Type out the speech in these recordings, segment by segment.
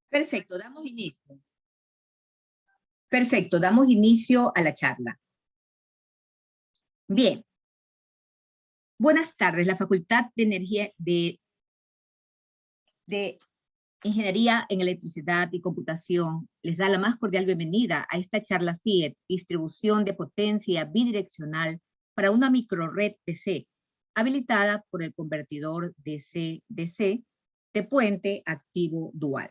Perfecto, damos inicio. Perfecto, damos inicio a la charla. Bien, buenas tardes. La Facultad de Ingeniería en Electricidad y Computación les da la más cordial bienvenida a esta charla FIET, distribución de potencia bidireccional para una microred DC, habilitada por el convertidor DC-DC de puente activo dual.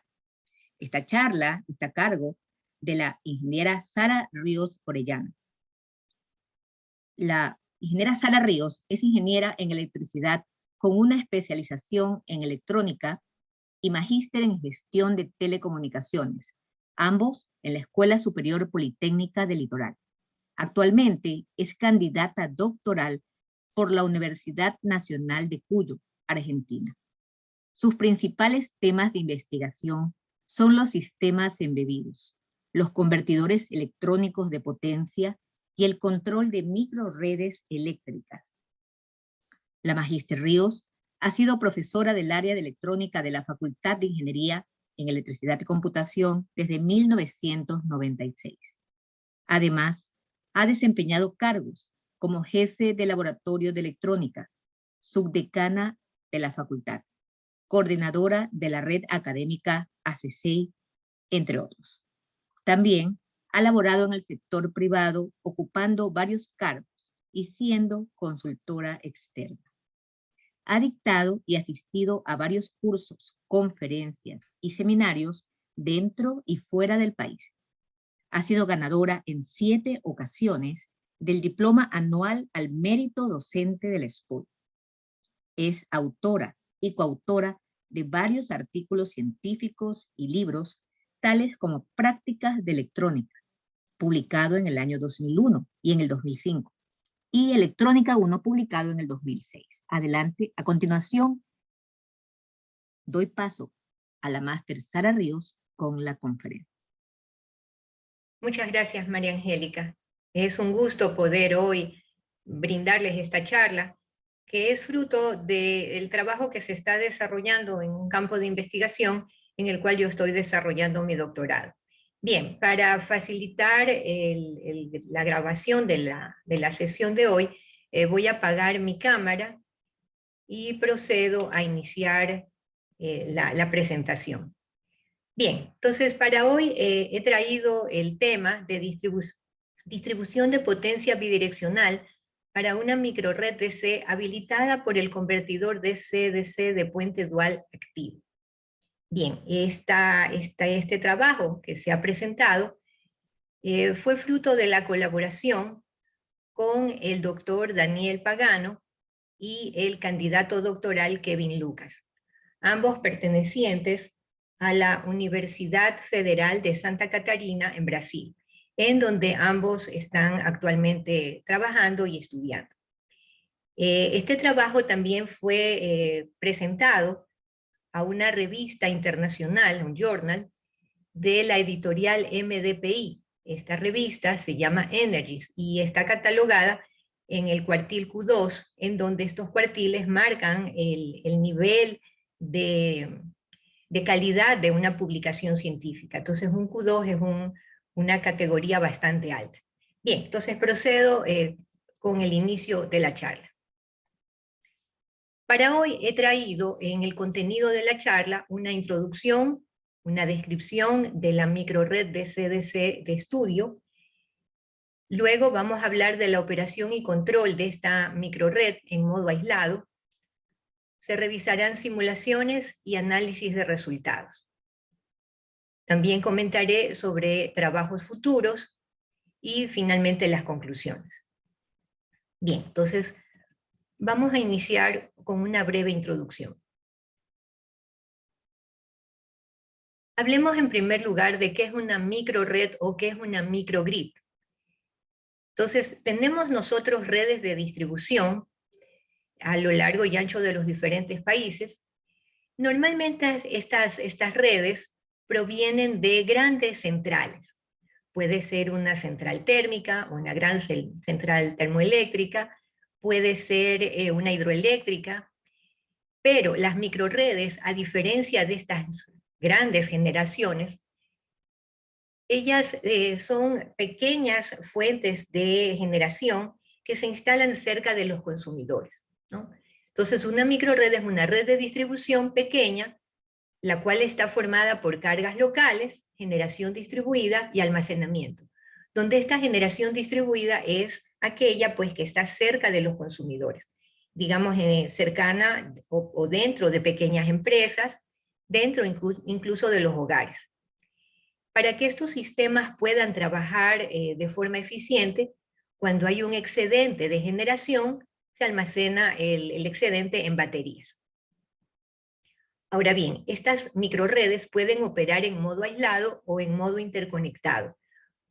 Esta charla está a cargo de la ingeniera Sara Ríos Orellana. La ingeniera Sara Ríos es ingeniera en electricidad con una especialización en electrónica y magíster en gestión de telecomunicaciones, ambos en la Escuela Superior Politécnica del Litoral. Actualmente es candidata doctoral por la Universidad Nacional de Cuyo, Argentina. Sus principales temas de investigación son los sistemas embebidos, los convertidores electrónicos de potencia y el control de microredes eléctricas. La magíster Ríos ha sido profesora del área de electrónica de la Facultad de Ingeniería en Electricidad y Computación desde 1996. Además, ha desempeñado cargos como jefe de laboratorio de electrónica, subdecana de la facultad, coordinadora de la red académica ACC, entre otros. También ha laborado en el sector privado, ocupando varios cargos y siendo consultora externa. Ha dictado y asistido a varios cursos, conferencias y seminarios dentro y fuera del país. Ha sido ganadora en 7 ocasiones del diploma anual al mérito docente de la SPOL. Es autora y coautora de varios artículos científicos y libros, tales como Prácticas de Electrónica, publicado en el año 2001 y en el 2005, y Electrónica 1, publicado en el 2006. Adelante, a continuación, doy paso a la máster Sara Ríos con la conferencia. Muchas gracias, María Angélica. Es un gusto poder hoy brindarles esta charla, que es fruto del trabajo que se está desarrollando en un campo de investigación en el cual yo estoy desarrollando mi doctorado. Bien, para facilitar la grabación de la sesión de hoy, voy a apagar mi cámara y procedo a iniciar la presentación. Bien, entonces para hoy he traído el tema de distribución de potencia bidireccional para una microred DC habilitada por el convertidor DC-DC de puente dual activo. Bien, este trabajo que se ha presentado fue fruto de la colaboración con el doctor Daniel Pagano y el candidato doctoral Kevin Lucas, ambos pertenecientes a la Universidad Federal de Santa Catarina en Brasil, en donde ambos están actualmente trabajando y estudiando. Este trabajo también fue presentado a una revista internacional, un journal, de la editorial MDPI. Esta revista se llama Energies y está catalogada en el cuartil Q2, en donde estos cuartiles marcan el nivel de calidad de una publicación científica. Entonces un Q2 es una categoría bastante alta. Bien, entonces procedo con el inicio de la charla. Para hoy he traído en el contenido de la charla una introducción, una descripción de la microred DC-DC de estudio. Luego vamos a hablar de la operación y control de esta microred en modo aislado. Se revisarán simulaciones y análisis de resultados. También comentaré sobre trabajos futuros y finalmente las conclusiones. Bien, entonces vamos a iniciar con una breve introducción. Hablemos en primer lugar de qué es una microred o qué es una microgrid. Entonces, tenemos nosotros redes de distribución a lo largo y ancho de los diferentes países. Normalmente estas redes provienen de grandes centrales. Puede ser una central térmica, una gran central termoeléctrica, puede ser una hidroeléctrica, pero las microredes, a diferencia de estas grandes generaciones, ellas son pequeñas fuentes de generación que se instalan cerca de los consumidores, ¿no? Entonces, una microred es una red de distribución pequeña, la cual está formada por cargas locales, generación distribuida y almacenamiento, donde esta generación distribuida es aquella pues, que está cerca de los consumidores, digamos cercana o dentro de pequeñas empresas, dentro incluso de los hogares. Para que estos sistemas puedan trabajar de forma eficiente, cuando hay un excedente de generación, se almacena el excedente en baterías. Ahora bien, estas microredes pueden operar en modo aislado o en modo interconectado,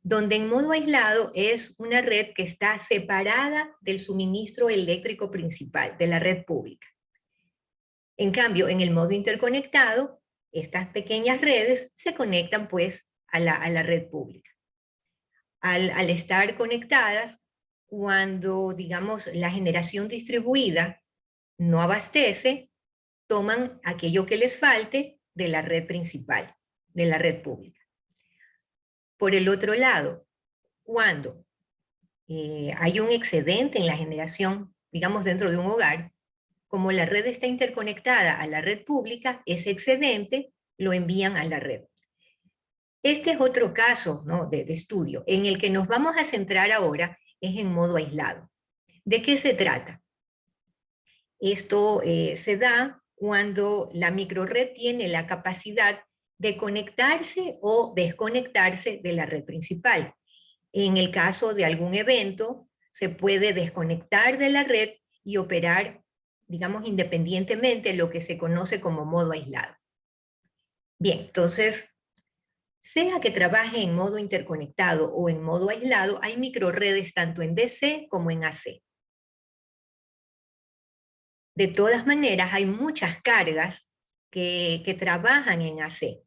donde en modo aislado es una red que está separada del suministro eléctrico principal, de la red pública. En cambio, en el modo interconectado, estas pequeñas redes se conectan pues a la red pública. Al estar conectadas, cuando, digamos, la generación distribuida no abastece, toman aquello que les falte de la red principal, de la red pública. Por el otro lado, cuando hay un excedente en la generación, digamos dentro de un hogar, como la red está interconectada a la red pública, ese excedente lo envían a la red. Este es otro caso, ¿no?, de estudio. En el que nos vamos a centrar ahora es en modo aislado. ¿De qué se trata? Esto se da cuando la microred tiene la capacidad de conectarse o desconectarse de la red principal. En el caso de algún evento, se puede desconectar de la red y operar, digamos, independientemente, lo que se conoce como modo aislado. Bien, entonces, sea que trabaje en modo interconectado o en modo aislado, hay microredes tanto en DC como en AC. De todas maneras, hay muchas cargas que trabajan en AC.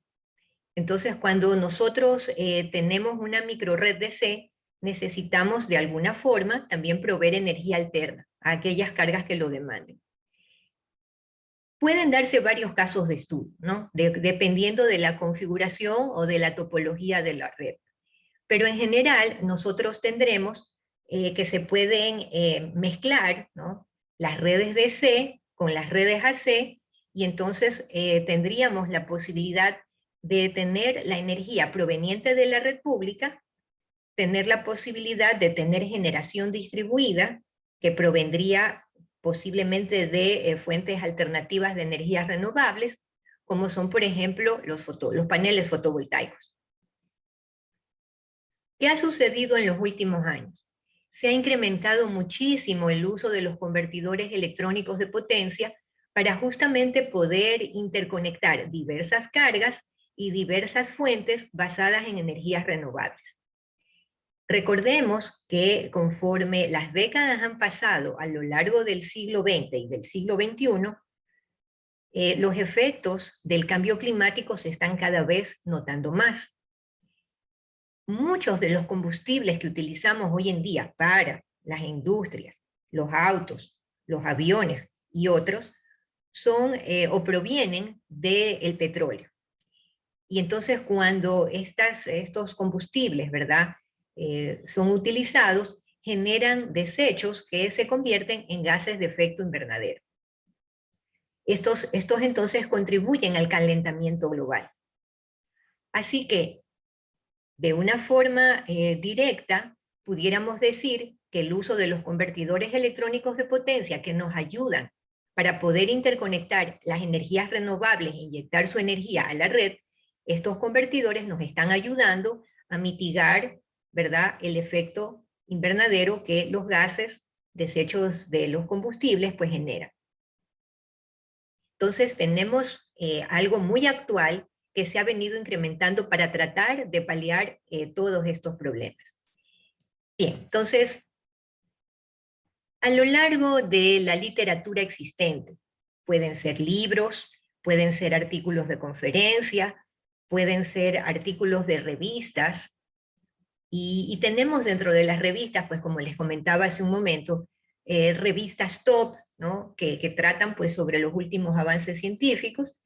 Entonces, cuando nosotros tenemos una microred DC, necesitamos de alguna forma también proveer energía alterna a aquellas cargas que lo demanden. Pueden darse varios casos de estudio, ¿no?, dependiendo de la configuración o de la topología de la red. Pero en general, nosotros tendremos que se pueden mezclar, ¿no?, las redes DC con las redes AC, y entonces tendríamos la posibilidad de tener la energía proveniente de la red pública, tener la posibilidad de tener generación distribuida, que provendría posiblemente de fuentes alternativas de energías renovables, como son, por ejemplo, los paneles fotovoltaicos. ¿Qué ha sucedido en los últimos años? Se ha incrementado muchísimo el uso de los convertidores electrónicos de potencia para justamente poder interconectar diversas cargas y diversas fuentes basadas en energías renovables. Recordemos que conforme las décadas han pasado a lo largo del siglo XX y del siglo XXI, los efectos del cambio climático se están cada vez notando más. Muchos de los combustibles que utilizamos hoy en día para las industrias, los autos, los aviones y otros, son o provienen del petróleo. Y entonces cuando estos combustibles, ¿verdad?, son utilizados, generan desechos que se convierten en gases de efecto invernadero. Estos entonces contribuyen al calentamiento global. Así que, de una forma directa, pudiéramos decir que el uso de los convertidores electrónicos de potencia que nos ayudan para poder interconectar las energías renovables e inyectar su energía a la red, estos convertidores nos están ayudando a mitigar, ¿verdad?, el efecto invernadero que los gases, desechos de los combustibles, pues generan. Entonces tenemos algo muy actual que se ha venido incrementando para tratar de paliar todos estos problemas. Bien, entonces, a lo largo de la literatura existente, pueden ser libros, pueden ser artículos de conferencia, pueden ser artículos de revistas, y tenemos dentro de las revistas, pues como les comentaba hace un momento, revistas top, ¿no?, que tratan pues sobre los últimos avances científicos,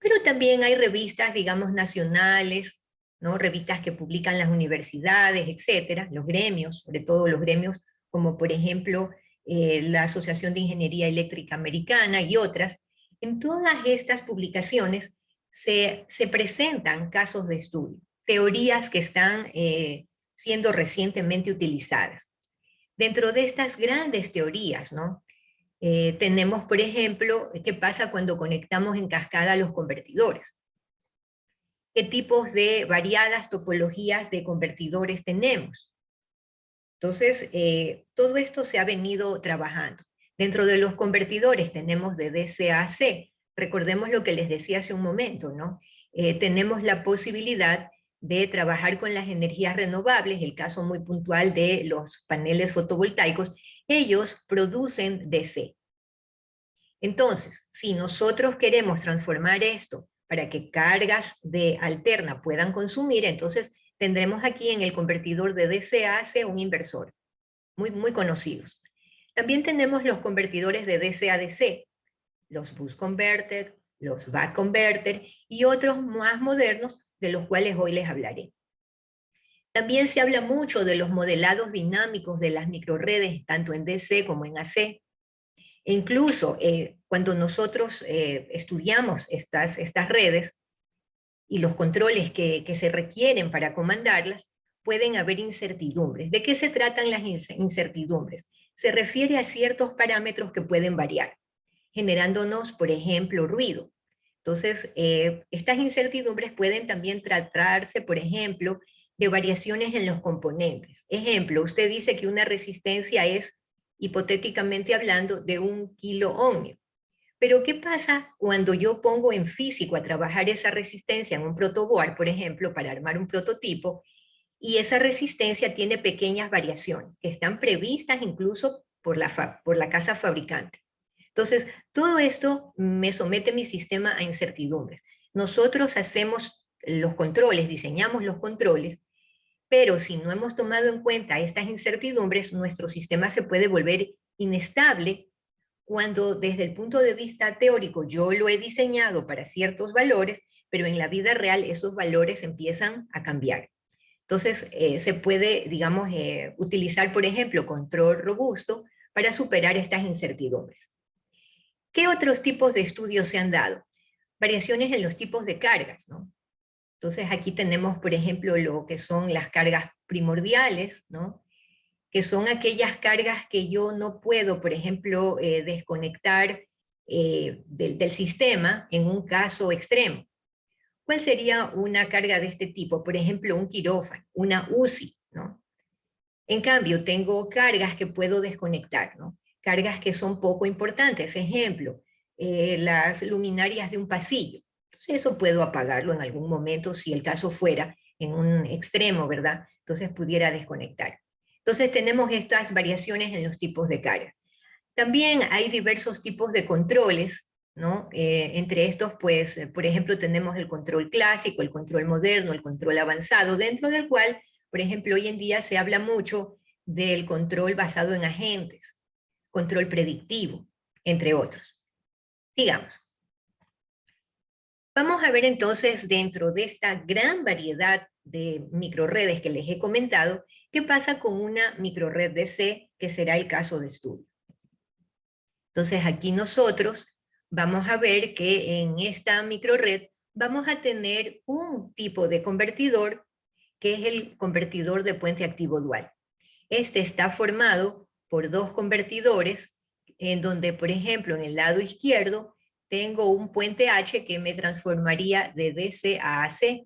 Pero también hay revistas, digamos, nacionales, ¿no? Revistas que publican las universidades, etcétera, los gremios, sobre todo los gremios como por ejemplo la Asociación de Ingeniería Eléctrica Americana y otras. En todas estas publicaciones se presentan casos de estudio, teorías que están siendo recientemente utilizadas. Dentro de estas grandes teorías, ¿no? Tenemos, por ejemplo, qué pasa cuando conectamos en cascada los convertidores. ¿Qué tipos de variadas topologías de convertidores tenemos? Entonces, todo esto se ha venido trabajando. Dentro de los convertidores tenemos de DC a AC. Recordemos lo que les decía hace un momento, ¿no? Tenemos la posibilidad de trabajar con las energías renovables, el caso muy puntual de los paneles fotovoltaicos, ellos producen DC. Entonces, si nosotros queremos transformar esto para que cargas de alterna puedan consumir, entonces tendremos aquí en el convertidor de DC a AC un inversor, muy conocidos. También tenemos los convertidores de DC a DC, los boost converter, los back converter y otros más modernos de los cuales hoy les hablaré. También se habla mucho de los modelados dinámicos de las microredes, tanto en DC como en AC. E incluso cuando nosotros estudiamos estas redes y los controles que se requieren para comandarlas, pueden haber incertidumbres. ¿De qué se tratan las incertidumbres? Se refiere a ciertos parámetros que pueden variar, generándonos, por ejemplo, ruido. Entonces, estas incertidumbres pueden también tratarse, por ejemplo, de variaciones en los componentes. Ejemplo, usted dice que una resistencia es, hipotéticamente hablando, de 1 kilo ohmio. Pero ¿qué pasa cuando yo pongo en físico a trabajar esa resistencia en un protoboard, por ejemplo, para armar un prototipo, y esa resistencia tiene pequeñas variaciones que están previstas incluso por la casa fabricante? Entonces, todo esto me somete mi sistema a incertidumbres. Nosotros hacemos los controles, diseñamos los controles, pero si no hemos tomado en cuenta estas incertidumbres, nuestro sistema se puede volver inestable cuando desde el punto de vista teórico yo lo he diseñado para ciertos valores, pero en la vida real esos valores empiezan a cambiar. Entonces, se puede, digamos, utilizar, por ejemplo, control robusto para superar estas incertidumbres. ¿Qué otros tipos de estudios se han dado? Variaciones en los tipos de cargas, ¿no? Entonces aquí tenemos, por ejemplo, lo que son las cargas primordiales, ¿no? Que son aquellas cargas que yo no puedo, por ejemplo, desconectar del sistema en un caso extremo. ¿Cuál sería una carga de este tipo? Por ejemplo, un quirófano, una UCI, ¿no? En cambio, tengo cargas que puedo desconectar, ¿no? Cargas que son poco importantes. Ejemplo, las luminarias de un pasillo. Entonces eso puedo apagarlo en algún momento si el caso fuera en un extremo, ¿verdad? Entonces pudiera desconectar. Entonces tenemos estas variaciones en los tipos de carga. También hay diversos tipos de controles, ¿no? Entre estos, pues, por ejemplo, tenemos el control clásico, el control moderno, el control avanzado, dentro del cual, por ejemplo, hoy en día se habla mucho del control basado en agentes, control predictivo, entre otros. Sigamos. Vamos a ver entonces, dentro de esta gran variedad de microredes que les he comentado, qué pasa con una microred DC, que será el caso de estudio. Entonces aquí nosotros vamos a ver que en esta microred vamos a tener un tipo de convertidor que es el convertidor de puente activo dual. Este está formado por dos convertidores en donde, por ejemplo, en el lado izquierdo tengo un puente H que me transformaría de DC a AC.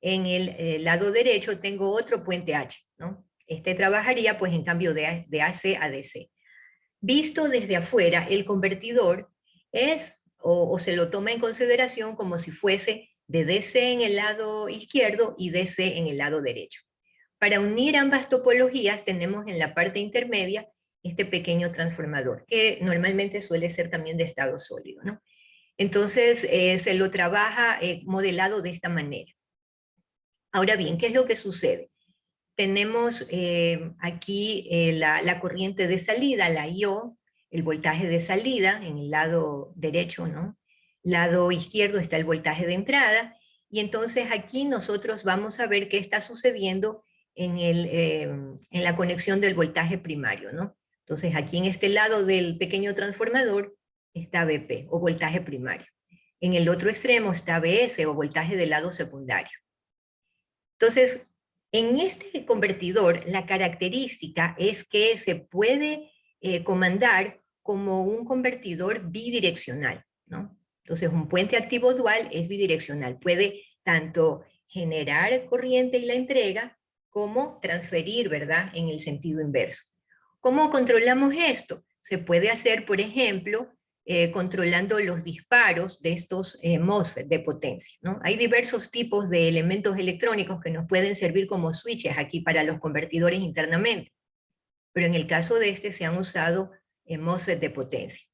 En el lado derecho tengo otro puente H, ¿no? Este trabajaría pues en cambio de AC a DC. Visto desde afuera, el convertidor es, o se lo toma en consideración como si fuese de DC en el lado izquierdo y DC en el lado derecho. Para unir ambas topologías tenemos en la parte intermedia este pequeño transformador, que normalmente suele ser también de estado sólido, ¿no? Entonces se lo trabaja modelado de esta manera. Ahora bien, ¿qué es lo que sucede? Tenemos aquí la corriente de salida, la I.O., el voltaje de salida en el lado derecho, ¿no? lado izquierdo está el voltaje de entrada, y entonces aquí nosotros vamos a ver qué está sucediendo en la conexión del voltaje primario, ¿no? Entonces aquí en este lado del pequeño transformador está BP, o voltaje primario. En el otro extremo está BS, o voltaje del lado secundario. Entonces, en este convertidor, la característica es que se puede comandar como un convertidor bidireccional, ¿no? Entonces, un puente activo dual es bidireccional. Puede tanto generar corriente y la entrega, como transferir, ¿verdad?, en el sentido inverso. ¿Cómo controlamos esto? Se puede hacer, por ejemplo, controlando los disparos de estos MOSFET de potencia, ¿no? Hay diversos tipos de elementos electrónicos que nos pueden servir como switches aquí para los convertidores internamente, pero en el caso de este se han usado MOSFET de potencia.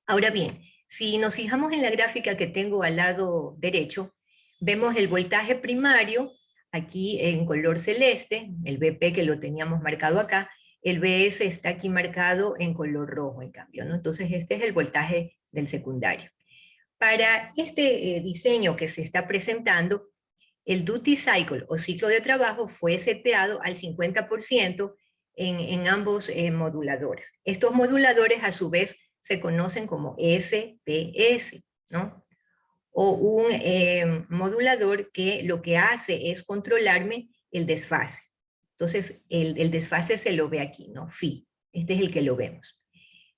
Ahora bien, si nos fijamos en la gráfica que tengo al lado derecho, vemos el voltaje primario, aquí en color celeste, el BP que lo teníamos marcado acá, el BS está aquí marcado en color rojo, en cambio, ¿no? Entonces este es el voltaje del secundario. Para este diseño que se está presentando, el duty cycle o ciclo de trabajo fue seteado al 50% en ambos moduladores. Estos moduladores a su vez se conocen como SPS, ¿no? O un modulador que lo que hace es controlarme el desfase. Entonces, el desfase se lo ve aquí, ¿no? Phi. Este es el que lo vemos.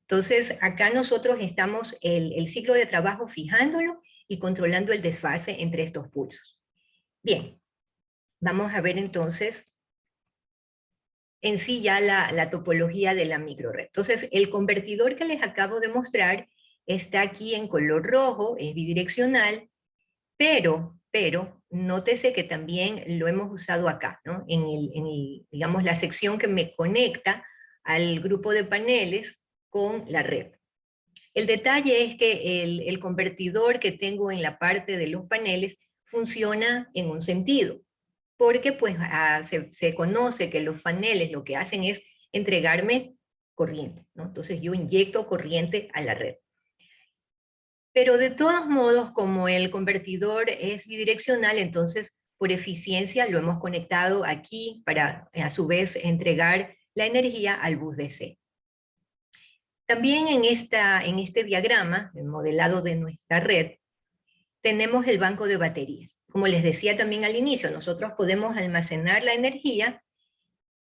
Entonces, acá nosotros estamos el ciclo de trabajo fijándolo y controlando el desfase entre estos pulsos. Bien, vamos a ver entonces en sí ya la topología de la microred. Entonces, el convertidor que les acabo de mostrar está aquí en color rojo, es bidireccional, pero nótese que también lo hemos usado acá, ¿no? Digamos, la sección que me conecta al grupo de paneles con la red. El detalle es que el convertidor que tengo en la parte de los paneles funciona en un sentido, porque pues se conoce que los paneles lo que hacen es entregarme corriente, ¿no? Entonces yo inyecto corriente a la red. Pero de todos modos, como el convertidor es bidireccional, entonces por eficiencia lo hemos conectado aquí para a su vez entregar la energía al bus DC. También en este diagrama, el modelado de nuestra red, tenemos el banco de baterías. Como les decía también al inicio, nosotros podemos almacenar la energía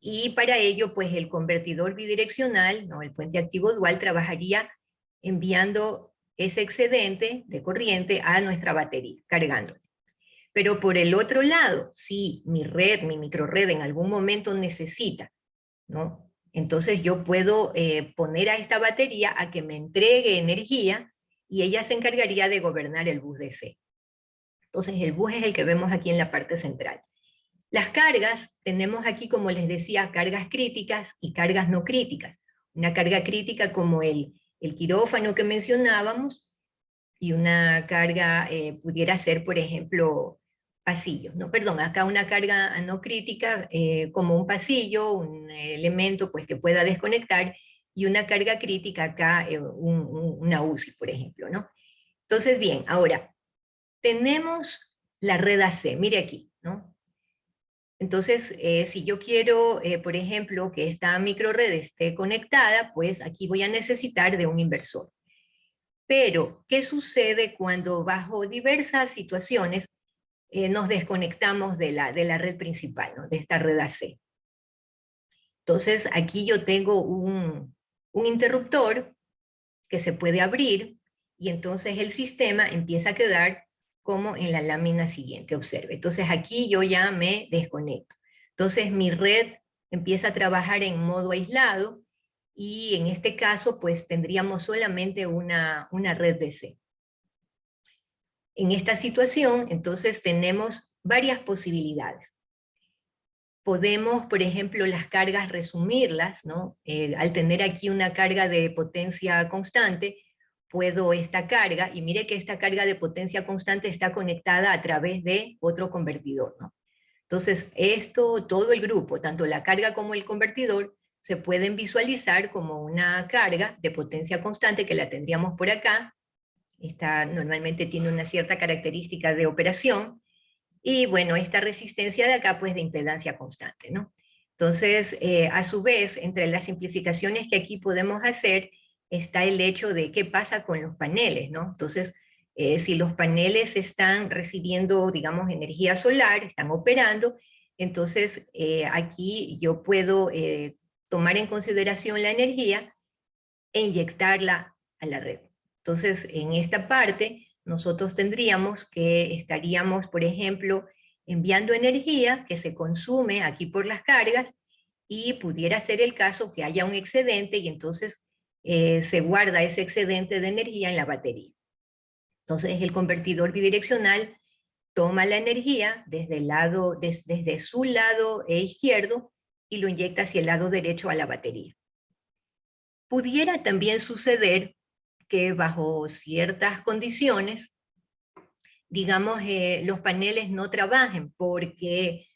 y para ello, pues el convertidor bidireccional, ¿no? El puente activo dual, trabajaría enviando ese excedente de corriente a nuestra batería, cargándola. Pero por el otro lado, si mi red, mi microred en algún momento necesita, ¿no? Entonces yo puedo poner a esta batería a que me entregue energía y ella se encargaría de gobernar el bus DC. Entonces el bus es el que vemos aquí en la parte central. Las cargas, tenemos aquí, como les decía, cargas críticas y cargas no críticas. Una carga crítica como el quirófano que mencionábamos, y una carga pudiera ser, por ejemplo, pasillos. No, perdón, acá una carga no crítica como un pasillo, un elemento pues, que pueda desconectar, y una carga crítica acá, una UCI, por ejemplo, ¿no? Entonces, bien, ahora, tenemos la red AC, mire aquí, ¿no? Entonces, si yo quiero, por ejemplo, que esta microred esté conectada, pues aquí voy a necesitar de un inversor. Pero, ¿qué sucede cuando bajo diversas situaciones nos desconectamos de la red principal, ¿no? De esta red AC? Entonces, aquí yo tengo un interruptor que se puede abrir y entonces el sistema empieza a quedar como en la lámina siguiente, observe. Entonces aquí yo ya me desconecto. Entonces mi red empieza a trabajar en modo aislado y en este caso pues tendríamos solamente una red DC. En esta situación entonces tenemos varias posibilidades. Podemos, por ejemplo, las cargas resumirlas, ¿no? Al tener aquí una carga de potencia constante, puedo esta carga, y mire que esta carga de potencia constante está conectada a través de otro convertidor, ¿no? Entonces, todo el grupo, tanto la carga como el convertidor, se pueden visualizar como una carga de potencia constante que la tendríamos por acá, Esta normalmente tiene una cierta característica de operación, y bueno, esta resistencia de acá pues de impedancia constante, ¿no? Entonces, a su vez, entre las simplificaciones que aquí podemos hacer está el hecho de qué pasa con los paneles, ¿no? Entonces, si los paneles están recibiendo, digamos, energía solar, están operando, entonces aquí yo puedo tomar en consideración la energía e inyectarla a la red. Entonces, en esta parte, nosotros tendríamos que estaríamos, por ejemplo, enviando energía que se consume aquí por las cargas, y pudiera ser el caso que haya un excedente y entonces se guarda ese excedente de energía en la batería. Entonces, el convertidor bidireccional toma la energía desde su lado izquierdo y lo inyecta hacia el lado derecho a la batería. Pudiera también suceder que bajo ciertas condiciones, digamos, los paneles no trabajen porque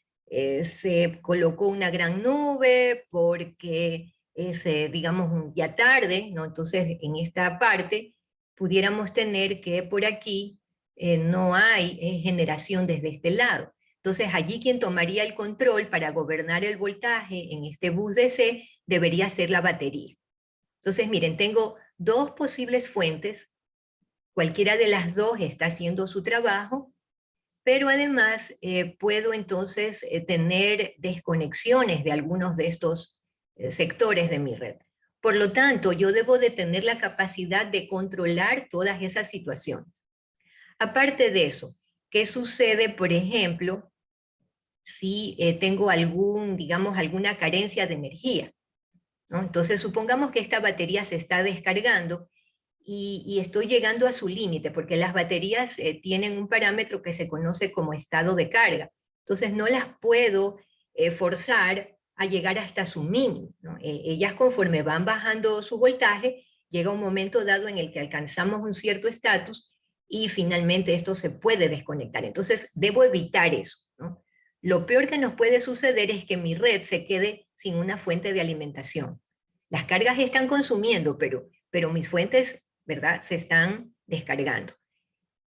se colocó una gran nube, porque es, digamos, ya tarde, ¿no? Entonces, en esta parte, pudiéramos tener que por aquí no hay generación desde este lado. Entonces, allí quien tomaría el control para gobernar el voltaje en este bus DC debería ser la batería. Entonces, miren, tengo dos posibles fuentes, cualquiera de las dos está haciendo su trabajo, pero además puedo entonces tener desconexiones de algunos de estos sectores de mi red. Por lo tanto, yo debo de tener la capacidad de controlar todas esas situaciones. Aparte de eso, ¿qué sucede, por ejemplo, si tengo digamos, alguna carencia de energía? ¿No? Entonces, supongamos que esta batería se está descargando y estoy llegando a su límite, porque las baterías tienen un parámetro que se conoce como estado de carga. Entonces, no las puedo forzar a llegar hasta su mínimo, ¿no? Ellas, conforme van bajando su voltaje, llega un momento dado en el que alcanzamos un cierto estatus y finalmente esto se puede desconectar. Entonces, debo evitar eso, ¿no? Lo peor que nos puede suceder es que mi red se quede sin una fuente de alimentación. Las cargas están consumiendo, pero mis fuentes, ¿verdad?, se están descargando.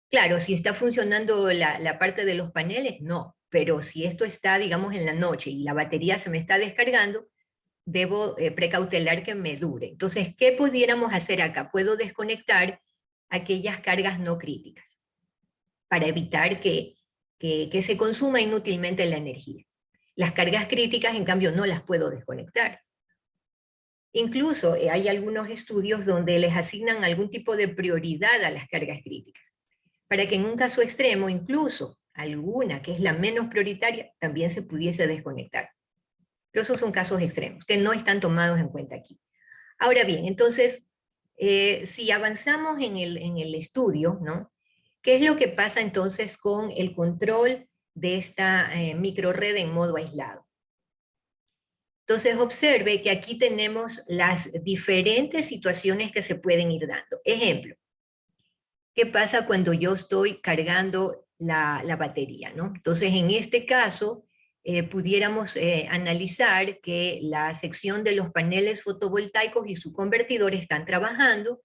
Claro, si está funcionando la parte de los paneles, no, pero si esto está, digamos, en la noche y la batería se me está descargando, debo precautelar que me dure. Entonces, ¿qué pudiéramos hacer acá? Puedo desconectar aquellas cargas no críticas para evitar que se consuma inútilmente la energía. Las cargas críticas, en cambio, no las puedo desconectar. Incluso hay algunos estudios donde les asignan algún tipo de prioridad a las cargas críticas, para que en un caso extremo, incluso alguna que es la menos prioritaria, también se pudiese desconectar. Pero esos son casos extremos, que no están tomados en cuenta aquí. Ahora bien, entonces, si avanzamos en el estudio, ¿no? ¿Qué es lo que pasa entonces con el control de esta microred en modo aislado? Entonces observe que aquí tenemos las diferentes situaciones que se pueden ir dando. Ejemplo, ¿qué pasa cuando yo estoy cargando la batería, ¿no? Entonces en este caso pudiéramos analizar que la sección de los paneles fotovoltaicos y su convertidor están trabajando,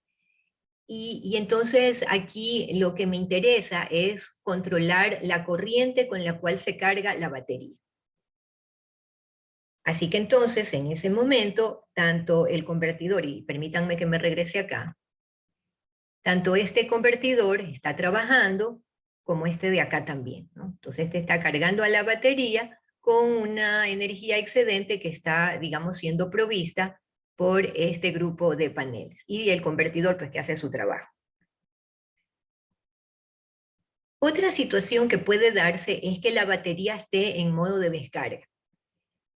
y entonces aquí lo que me interesa es controlar la corriente con la cual se carga la batería. Así que entonces, en ese momento, tanto el convertidor, y permítanme que me regrese acá, tanto este convertidor está trabajando como este de acá también, ¿no? Entonces este está cargando a la batería con una energía excedente que está, digamos, siendo provista por este grupo de paneles. Y el convertidor, pues, que hace su trabajo. Otra situación que puede darse es que la batería esté en modo de descarga.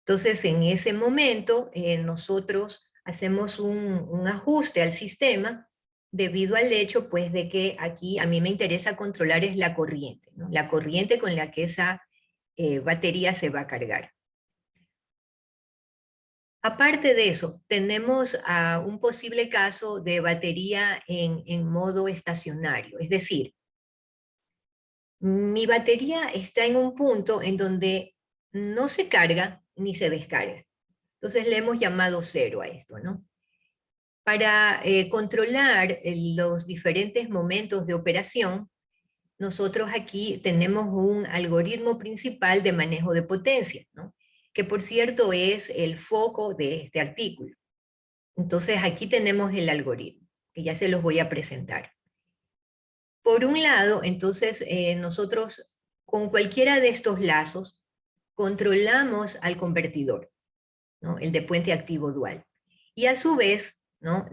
Entonces, en ese momento, nosotros hacemos un ajuste al sistema debido al hecho, pues, de que aquí a mí me interesa controlar es la corriente, ¿no? La corriente con la que esa batería se va a cargar. Aparte de eso, tenemos un posible caso de batería en modo estacionario, es decir, mi batería está en un punto en donde no se carga ni se descarga. Entonces le hemos llamado cero a esto, ¿no? Para controlar los diferentes momentos de operación, nosotros aquí tenemos un algoritmo principal de manejo de potencia, ¿no? Que por cierto es el foco de este artículo. Entonces aquí tenemos el algoritmo, que ya se los voy a presentar. Por un lado, entonces, nosotros con cualquiera de estos lazos controlamos al convertidor, ¿no? El de puente activo dual. Y a su vez, ¿no?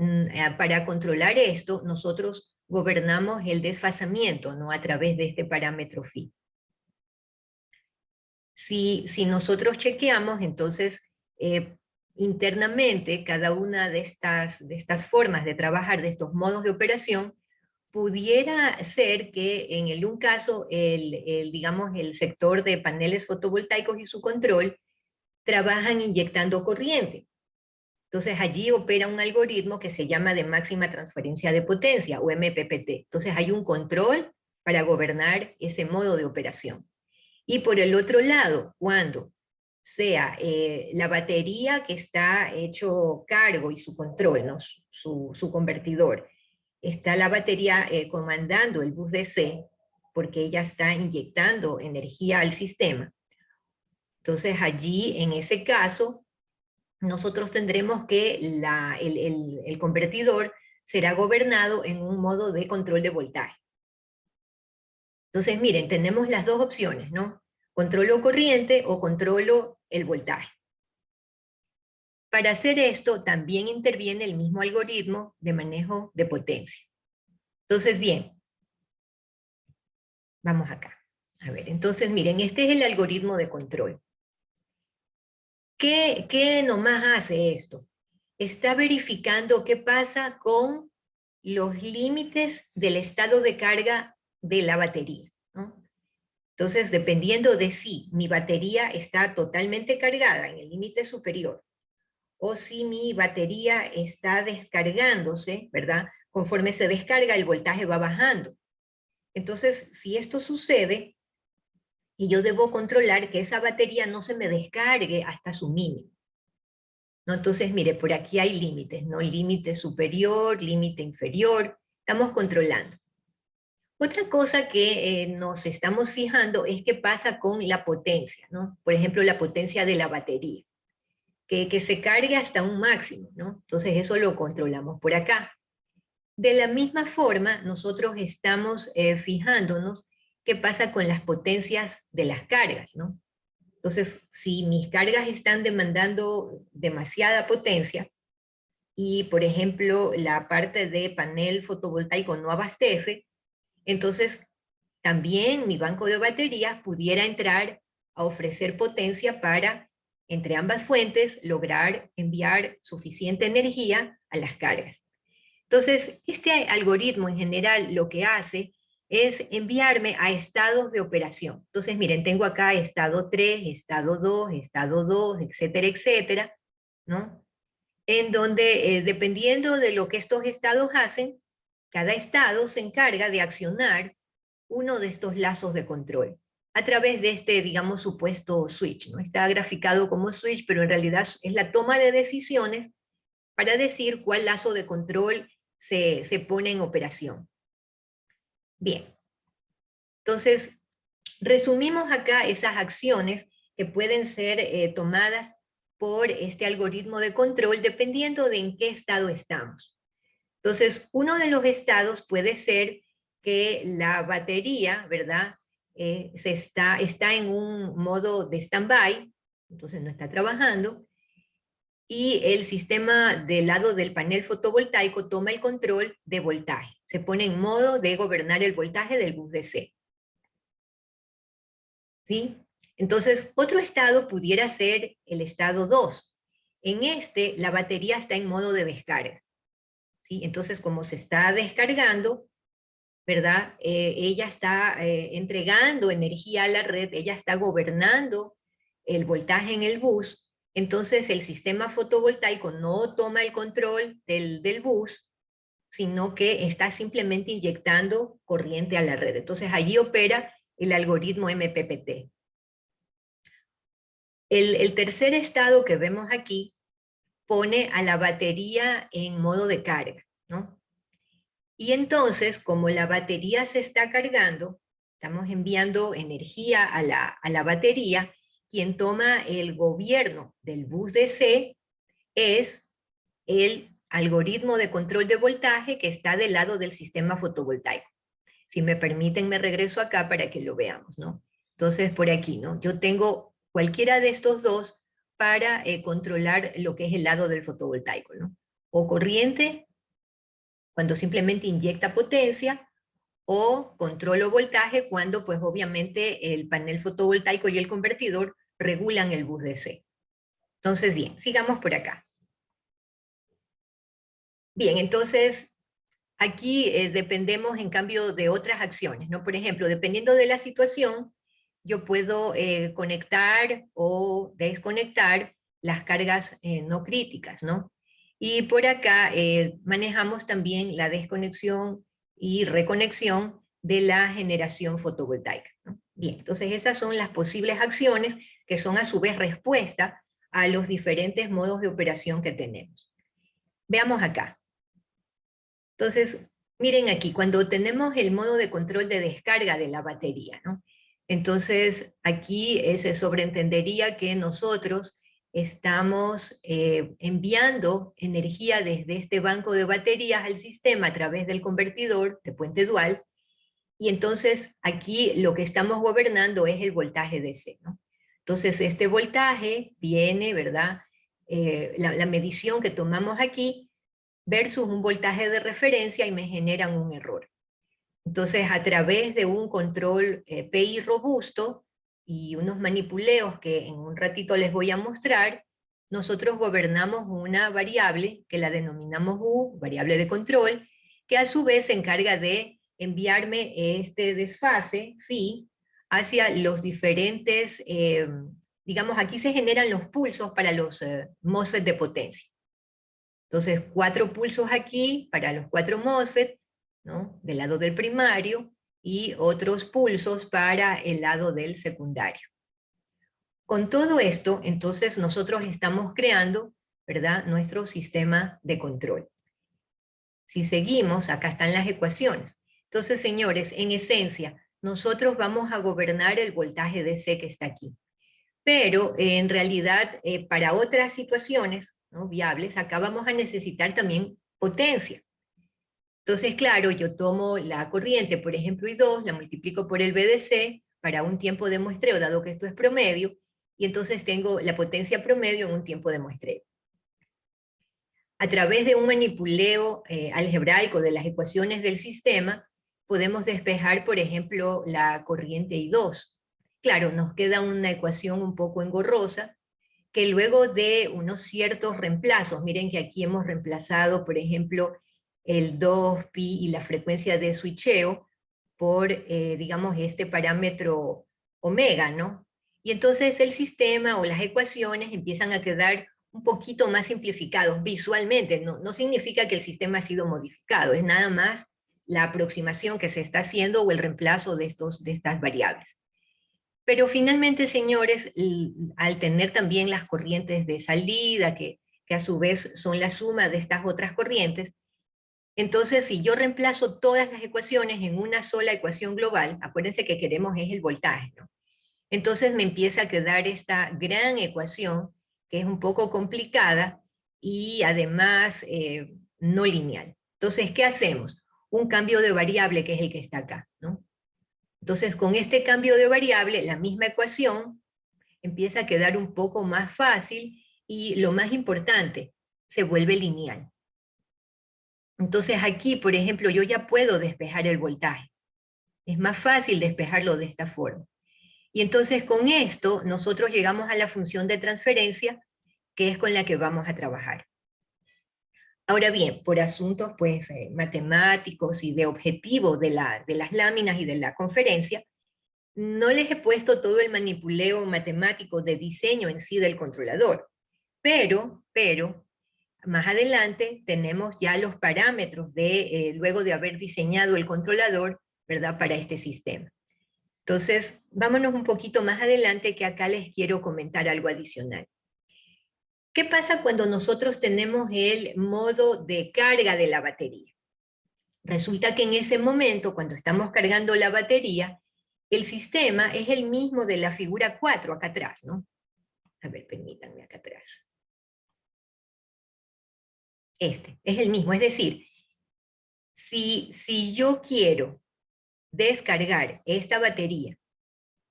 Para controlar esto, nosotros gobernamos el desfasamiento, ¿no? A través de este parámetro phi. Si nosotros chequeamos, entonces, internamente, cada una de estas formas de trabajar, de estos modos de operación, pudiera ser que en un caso, digamos, el sector de paneles fotovoltaicos y su control trabajan inyectando corriente. Entonces allí opera un algoritmo que se llama de máxima transferencia de potencia, o MPPT. Entonces hay un control para gobernar ese modo de operación. Y por el otro lado, cuando sea la batería que está hecho cargo y su control, ¿no? su convertidor, está la batería comandando el bus DC, porque ella está inyectando energía al sistema. Entonces allí, en ese caso, nosotros tendremos que el convertidor será gobernado en un modo de control de voltaje. Entonces, miren, tenemos las dos opciones, ¿no? Controlo corriente o controlo el voltaje. Para hacer esto, también interviene el mismo algoritmo de manejo de potencia. Entonces, bien, vamos acá. A ver, entonces, miren, este es el algoritmo de control. ¿Qué nomás hace esto? Está verificando qué pasa con los límites del estado de carga de la batería, ¿no? Entonces, dependiendo de si mi batería está totalmente cargada en el límite superior, o si mi batería está descargándose, ¿verdad? Conforme se descarga, el voltaje va bajando. Entonces, si esto sucede, y yo debo controlar que esa batería no se me descargue hasta su mínimo, ¿no? Entonces, mire, por aquí hay límites, ¿no? Límite superior, límite inferior, estamos controlando. Otra cosa que nos estamos fijando es qué pasa con la potencia, ¿no? Por ejemplo, la potencia de la batería, que se cargue hasta un máximo, ¿no? Entonces eso lo controlamos por acá. De la misma forma, nosotros estamos fijándonos qué pasa con las potencias de las cargas, ¿no? Entonces, si mis cargas están demandando demasiada potencia y, por ejemplo, la parte de panel fotovoltaico no abastece, entonces también mi banco de baterías pudiera entrar a ofrecer potencia para, entre ambas fuentes, lograr enviar suficiente energía a las cargas. Entonces, este algoritmo en general lo que hace es enviarme a estados de operación. Entonces, miren, tengo acá estado 3, estado 2, etcétera, etcétera, ¿no? En donde, dependiendo de lo que estos estados hacen, cada estado se encarga de accionar uno de estos lazos de control a través de este, digamos, supuesto switch, ¿no? Está graficado como switch, pero en realidad es la toma de decisiones para decir cuál lazo de control se pone en operación. Bien, entonces resumimos acá esas acciones que pueden ser tomadas por este algoritmo de control dependiendo de en qué estado estamos. Entonces, uno de los estados puede ser que la batería, ¿verdad? Está en un modo de stand-by, entonces no está trabajando, y el sistema del lado del panel fotovoltaico toma el control de voltaje. Se pone en modo de gobernar el voltaje del bus DC. ¿Sí? Entonces, otro estado pudiera ser el estado 2. En este, la batería está en modo de descarga. ¿Sí? Entonces, como se está descargando, ¿verdad? Ella está entregando energía a la red, ella está gobernando el voltaje en el bus, entonces el sistema fotovoltaico no toma el control del bus, sino que está simplemente inyectando corriente a la red. Entonces allí opera el algoritmo MPPT. El tercer estado que vemos aquí pone a la batería en modo de carga, ¿no? Y entonces, como la batería se está cargando, estamos enviando energía a la batería, quien toma el gobierno del bus DC es el algoritmo de control de voltaje que está del lado del sistema fotovoltaico. Si me permiten, me regreso acá para que lo veamos, ¿no? Entonces, por aquí, ¿no? Yo tengo cualquiera de estos dos para controlar lo que es el lado del fotovoltaico, ¿no? O corriente, cuando simplemente inyecta potencia, o controlo voltaje, cuando pues obviamente el panel fotovoltaico y el convertidor regulan el bus DC. Entonces, bien, sigamos por acá. Bien, entonces, aquí dependemos en cambio de otras acciones, ¿no? Por ejemplo, dependiendo de la situación, yo puedo conectar o desconectar las cargas no críticas, ¿no? Y por acá manejamos también la desconexión y reconexión de la generación fotovoltaica, ¿no? Bien, entonces esas son las posibles acciones que son a su vez respuesta a los diferentes modos de operación que tenemos. Veamos acá. Entonces, miren aquí, cuando tenemos el modo de control de descarga de la batería, ¿no? Entonces, aquí se sobreentendería que nosotros estamos enviando energía desde este banco de baterías al sistema a través del convertidor de puente dual, y entonces aquí lo que estamos gobernando es el voltaje DC, ¿no? Entonces, este voltaje viene, ¿verdad? La medición que tomamos aquí versus un voltaje de referencia y me generan un error. Entonces, a través de un control PI robusto y unos manipuleos que en un ratito les voy a mostrar, nosotros gobernamos una variable que la denominamos U, variable de control, que a su vez se encarga de enviarme este desfase, phi, hacia los diferentes, digamos, aquí se generan los pulsos para los MOSFET de potencia. Entonces, 4 pulsos aquí para los 4 MOSFET, ¿no? Del lado del primario, y otros pulsos para el lado del secundario. Con todo esto, entonces nosotros estamos creando, ¿verdad?, nuestro sistema de control. Si seguimos, acá están las ecuaciones. Entonces, señores, en esencia, nosotros vamos a gobernar el voltaje DC que está aquí. Pero en realidad, para otras situaciones, ¿no?, viables, acá vamos a necesitar también potencia. Entonces, claro, yo tomo la corriente, por ejemplo, I2, la multiplico por el VDC para un tiempo de muestreo, dado que esto es promedio, y entonces tengo la potencia promedio en un tiempo de muestreo. A través de un manipuleo algebraico de las ecuaciones del sistema, podemos despejar, por ejemplo, la corriente I2. Claro, nos queda una ecuación un poco engorrosa, que luego de unos ciertos reemplazos, miren que aquí hemos reemplazado, por ejemplo, el 2pi y la frecuencia de switcheo por, digamos, este parámetro omega, ¿no? Y entonces el sistema o las ecuaciones empiezan a quedar un poquito más simplificados visualmente. No significa que el sistema ha sido modificado, es nada más la aproximación que se está haciendo o el reemplazo de estas variables. Pero finalmente, señores, al tener también las corrientes de salida, que a su vez son la suma de estas otras corrientes, entonces si yo reemplazo todas las ecuaciones en una sola ecuación global, acuérdense que queremos es el voltaje, ¿no? Entonces me empieza a quedar esta gran ecuación, que es un poco complicada y además no lineal. Entonces, ¿qué hacemos? Un cambio de variable, que es el que está acá, ¿no? Entonces, con este cambio de variable, la misma ecuación empieza a quedar un poco más fácil y lo más importante, se vuelve lineal. Entonces aquí, por ejemplo, yo ya puedo despejar el voltaje. Es más fácil despejarlo de esta forma. Y entonces con esto nosotros llegamos a la función de transferencia, que es con la que vamos a trabajar. Ahora bien, por asuntos pues matemáticos y de objetivo de las láminas y de la conferencia, no les he puesto todo el manipuleo matemático de diseño en sí del controlador, pero más adelante tenemos ya los parámetros de, luego de haber diseñado el controlador, ¿verdad?, para este sistema. Entonces, vámonos un poquito más adelante, que acá les quiero comentar algo adicional. ¿Qué pasa cuando nosotros tenemos el modo de carga de la batería? Resulta que en ese momento, cuando estamos cargando la batería, el sistema es el mismo de la figura 4 acá atrás, ¿no? A ver, permítanme acá atrás. Este, es el mismo, es decir, si yo quiero descargar esta batería,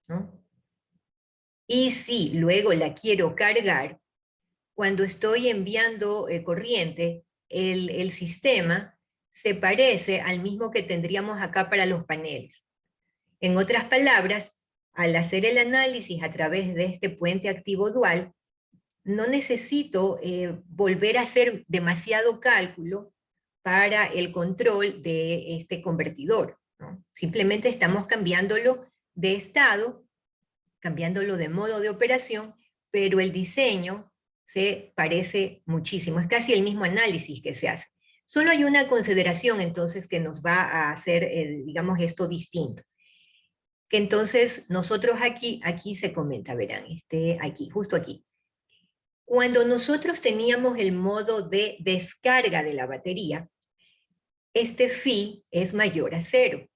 ¿no? Y si luego la quiero cargar, cuando estoy enviando corriente, el sistema se parece al mismo que tendríamos acá para los paneles. En otras palabras, al hacer el análisis a través de este puente activo dual, no necesito volver a hacer demasiado cálculo para el control de este convertidor, ¿no? Simplemente estamos cambiándolo de estado, cambiándolo de modo de operación, pero el diseño se parece muchísimo, es casi el mismo análisis que se hace. Solo hay una consideración entonces que nos va a hacer, digamos, esto distinto. Que entonces nosotros aquí se comenta, verán, aquí, justo aquí. Cuando nosotros teníamos el modo de descarga de la batería, este phi es mayor a 0.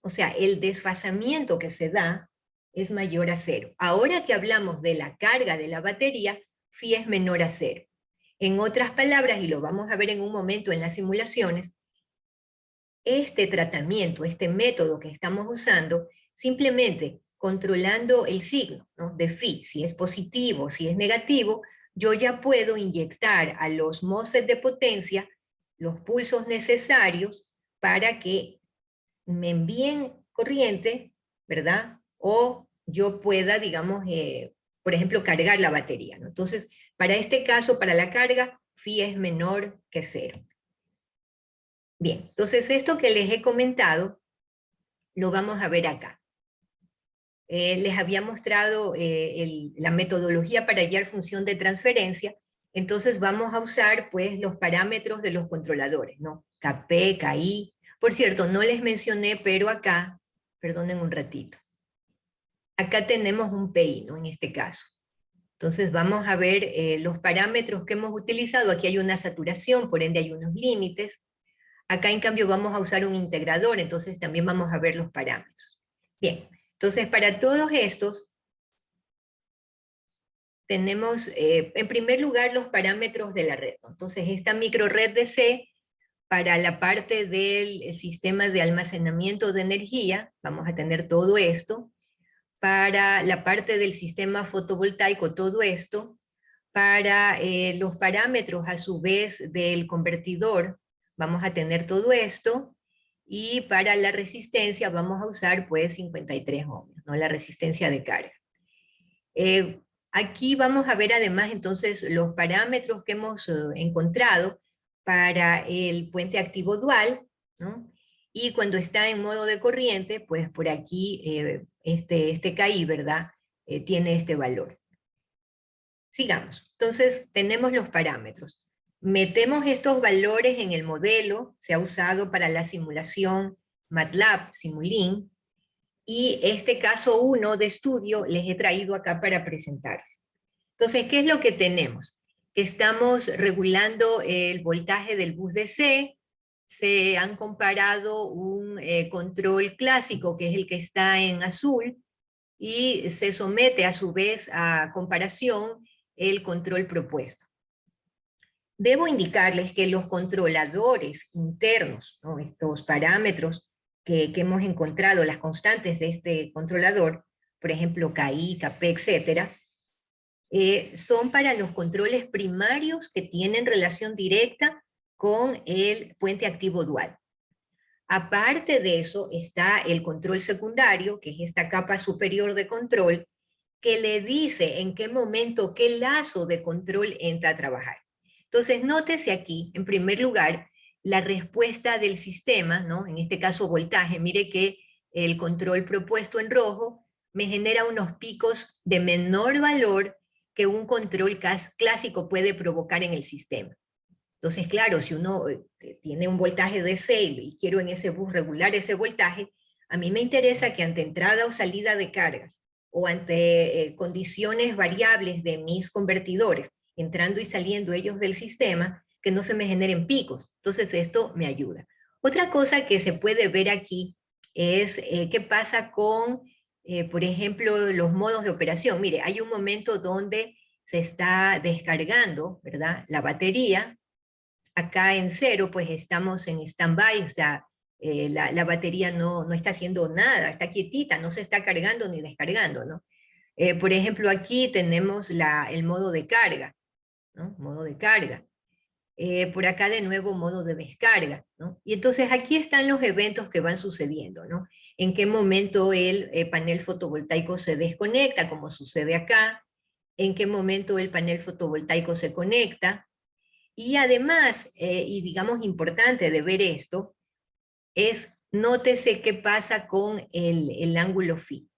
O sea, el desfasamiento que se da es mayor a 0. Ahora que hablamos de la carga de la batería, phi es menor a 0. En otras palabras, y lo vamos a ver en un momento en las simulaciones, este tratamiento, este método que estamos usando, simplemente controlando el signo, ¿no?, de phi, si es positivo, si es negativo, yo ya puedo inyectar a los MOSFET de potencia los pulsos necesarios para que me envíen corriente, ¿verdad? O yo pueda, digamos, por ejemplo, cargar la batería, ¿no? Entonces, para este caso, para la carga, phi es menor que 0. Bien, entonces esto que les he comentado, lo vamos a ver acá. Les había mostrado la metodología para hallar función de transferencia, entonces vamos a usar pues los parámetros de los controladores, ¿no? Kp, Ki. Por cierto, no les mencioné, pero acá, perdonen un ratito, acá tenemos un Pi, ¿no?, en este caso. Entonces vamos a ver los parámetros que hemos utilizado. Aquí hay una saturación, por ende hay unos límites. Acá en cambio vamos a usar un integrador, entonces también vamos a ver los parámetros. Bien, entonces para todos estos tenemos en primer lugar los parámetros de la red, ¿no? Entonces esta microred de C, para la parte del sistema de almacenamiento de energía, vamos a tener todo esto. Para la parte del sistema fotovoltaico, todo esto. Para los parámetros a su vez del convertidor, vamos a tener todo esto, y para la resistencia vamos a usar pues 53 ohmios, ¿no?, la resistencia de carga. Aquí vamos a ver además entonces los parámetros que hemos encontrado para el puente activo dual, ¿no? Y cuando está en modo de corriente, pues por aquí este KI, ¿verdad?, tiene este valor. Sigamos. Entonces tenemos los parámetros. Metemos estos valores en el modelo, se ha usado para la simulación MATLAB, Simulink, y este caso 1 de estudio les he traído acá para presentarles. Entonces, ¿qué es lo que tenemos? Que estamos regulando el voltaje del bus DC, se han comparado un control clásico, que es el que está en azul, y se somete a su vez a comparación el control propuesto. Debo indicarles que los controladores internos, ¿no?, estos parámetros que hemos encontrado, las constantes de este controlador, por ejemplo, KI, Kp, etc., son para los controles primarios que tienen relación directa con el puente activo dual. Aparte de eso está el control secundario, que es esta capa superior de control, que le dice en qué momento, qué lazo de control entra a trabajar. Entonces, nótese aquí, en primer lugar, la respuesta del sistema, ¿no?, en este caso voltaje. Mire que el control propuesto en rojo me genera unos picos de menor valor que un control clásico puede provocar en el sistema. Entonces, claro, si uno tiene un voltaje DC y quiero en ese bus regular ese voltaje, a mí me interesa que ante entrada o salida de cargas, o ante condiciones variables de mis convertidores, entrando y saliendo ellos del sistema, que no se me generen picos. Entonces esto me ayuda. Otra cosa que se puede ver aquí es qué pasa con, por ejemplo, los modos de operación. Mire, hay un momento donde se está descargando, ¿verdad?, la batería. Acá en 0, pues estamos en stand-by, o sea, la batería no está haciendo nada, está quietita, no se está cargando ni descargando, ¿no? Por ejemplo, aquí tenemos el modo de carga, ¿no? Modo de carga. Por acá de nuevo modo de descarga, ¿no? Y entonces aquí están los eventos que van sucediendo, ¿no? En qué momento el panel fotovoltaico se desconecta, como sucede acá, en qué momento el panel fotovoltaico se conecta, y además, y digamos importante de ver esto, es nótese qué pasa con el ángulo phi.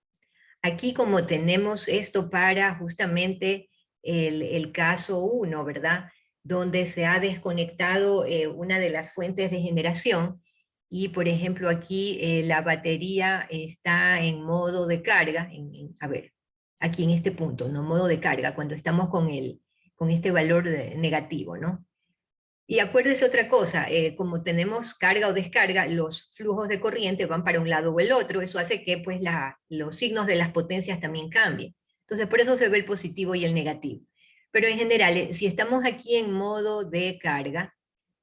Aquí como tenemos esto para justamente el caso 1, ¿verdad?, donde se ha desconectado una de las fuentes de generación, y por ejemplo aquí la batería está en modo de carga, a ver, aquí en este punto, ¿no?, modo de carga, cuando estamos con este valor negativo, ¿no? Y acuérdese otra cosa, como tenemos carga o descarga, los flujos de corriente van para un lado o el otro, eso hace que pues, los signos de las potencias también cambien. Entonces por eso se ve el positivo y el negativo. Pero en general, si estamos aquí en modo de carga,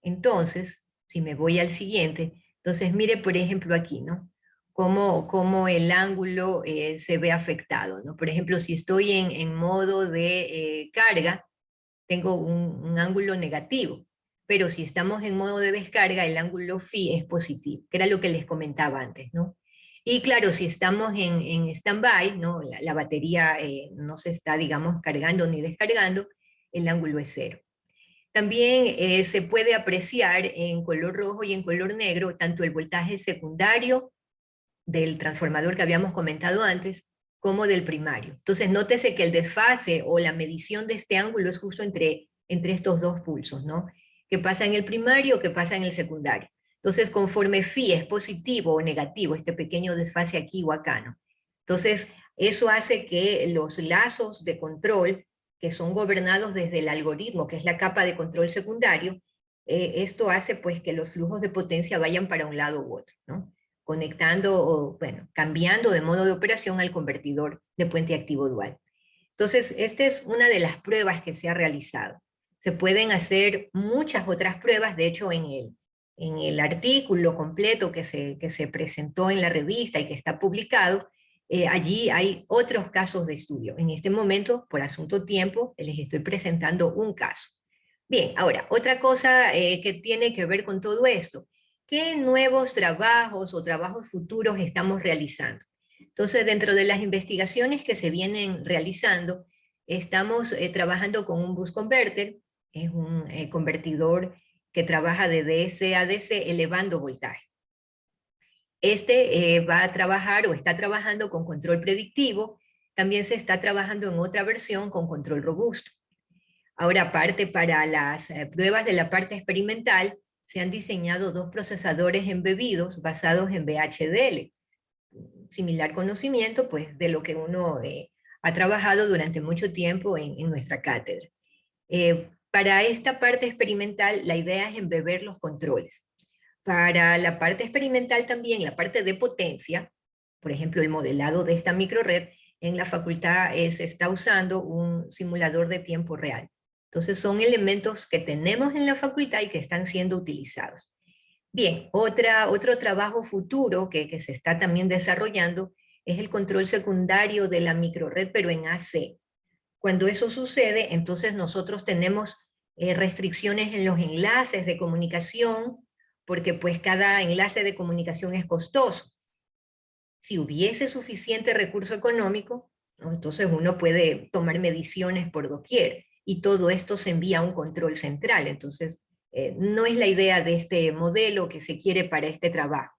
entonces, si me voy al siguiente, entonces mire por ejemplo aquí, ¿no?, cómo el ángulo se ve afectado, ¿no? Por ejemplo, si estoy en modo de carga, tengo un ángulo negativo. Pero si estamos en modo de descarga, el ángulo phi es positivo, que era lo que les comentaba antes, ¿no? Y claro, si estamos en stand-by, ¿no?, la batería no se está, digamos, cargando ni descargando, el ángulo es 0. También se puede apreciar en color rojo y en color negro tanto el voltaje secundario del transformador que habíamos comentado antes, como del primario. Entonces, nótese que el desfase o la medición de este ángulo es justo entre estos dos pulsos, ¿no? ¿Qué pasa en el primario? ¿Qué pasa en el secundario? Entonces, conforme phi es positivo o negativo, este pequeño desfase aquí o acá, ¿no? Entonces, eso hace que los lazos de control, que son gobernados desde el algoritmo, que es la capa de control secundario, esto hace pues que los flujos de potencia vayan para un lado u otro, ¿no?, conectando o, bueno, cambiando de modo de operación al convertidor de puente activo dual. Entonces, esta es una de las pruebas que se ha realizado. Se pueden hacer muchas otras pruebas, de hecho, en el artículo completo que se presentó en la revista y que está publicado, allí hay otros casos de estudio. En este momento, por asunto tiempo, les estoy presentando un caso. Bien, ahora, otra cosa que tiene que ver con todo esto, ¿qué nuevos trabajos o trabajos futuros estamos realizando? Entonces, dentro de las investigaciones que se vienen realizando, estamos trabajando con un bus converter, es un convertidor que trabaja de DC a DC elevando voltaje. Este va a trabajar o está trabajando con control predictivo, también se está trabajando en otra versión con control robusto. Ahora, aparte, para las pruebas de la parte experimental, se han diseñado 2 procesadores embebidos basados en VHDL. Similar conocimiento, pues, de lo que uno ha trabajado durante mucho tiempo en nuestra cátedra. Para esta parte experimental, la idea es embeber los controles. Para la parte experimental también, la parte de potencia, por ejemplo, el modelado de esta microred, en la facultad se está usando un simulador de tiempo real. Entonces son elementos que tenemos en la facultad y que están siendo utilizados. Bien, otro trabajo futuro que se está también desarrollando es el control secundario de la microred, pero en AC. Cuando eso sucede, entonces nosotros tenemos restricciones en los enlaces de comunicación, porque pues cada enlace de comunicación es costoso. Si hubiese suficiente recurso económico, ¿no?, entonces uno puede tomar mediciones por doquier, y todo esto se envía a un control central. Entonces, no es la idea de este modelo que se quiere para este trabajo.